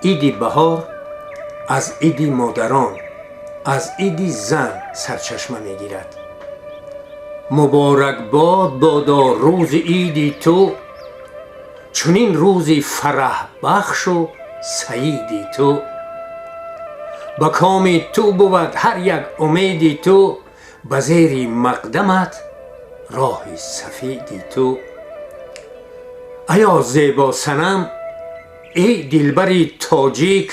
عید بهار از عید مادران، از عید زن سرچشمه میگیرد. مبارک باد بادا روز عیدی تو، چنین روزی فرح بخش و سعیدی تو. به کام تو بود هر یک امیدی تو، به زیر مقدمت راه سفیدی تو. ایا زیبا صنم ای دلبری تاجیک،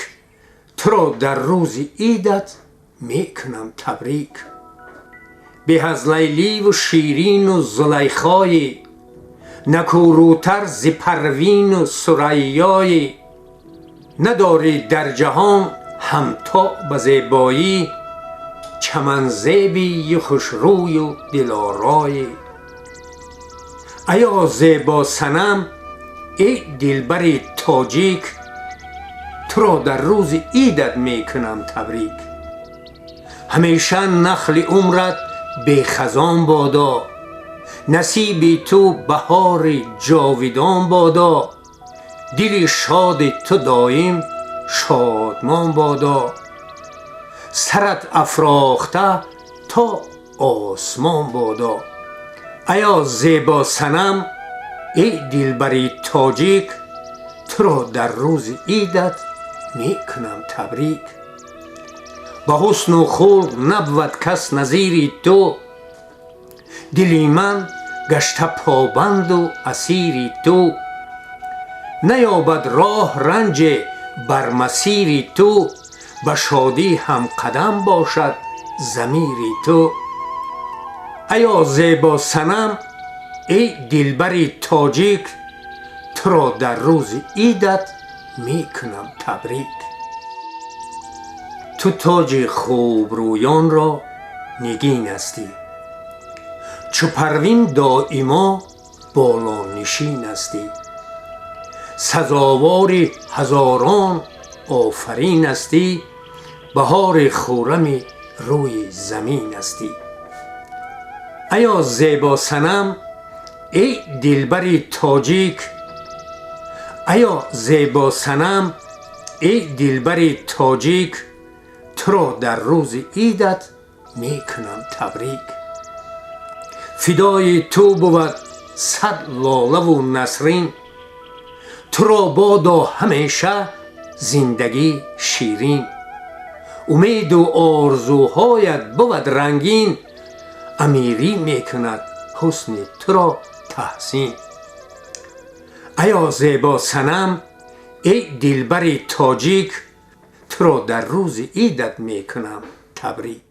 تو را در روز عیدت میکنم تبریک. به از لیلی و شیرین و زلیخای، نکوروتر ز پروین و ثریای. نداری در جهان همتا به زیبایی، چمن زیبی و خوشروی و دلارای. ایا زیبا صنم ای دلبر تاجیک، تو را در روز عیدت میکنم تبریک. همیشه نخل عمرت به خزان بادا، نصیب تو بهار جاودان بادا. دل شاد تو دایم شادمان بادا، سرت افراخته تا آسمان بادا. ایا زیبا صنم ای دلبر تاجیک، تو را در روز عیدت میکنم تبریک. به حسن و خلق نبود کس نظیری تو، دلی من گشته پابند و اسیری تو. نیابد راه رنج بر مسیری تو، به شادی هم قدم باشد ضمیری تو. ایا زیبا صنم ای دلبر تاجیک، تو را در روز عیدت میکنم تبریک. تو تاج خوب رویان را نگین هستی، چو پروین دایما بالا نشین هستی. سزاوار هزاران آفرین هستی، بهار خرم روی زمین هستی. ایا زیبا صنم ای دلبر تاجیک، ایا زیبا صنم ای دلبر تاجیک، تو را در روز عیدت میکنم تبریک. فدای تو بود صد لاله و نسرین، تو را بادا همیشه زندگی شیرین. امید و آرزوهایت بود رنگین، امیری میکند حسن تو را تحسین. ایا زیبا صنم ای دلبر تاجیک، تو را در روز عیدت میکنم تبریک.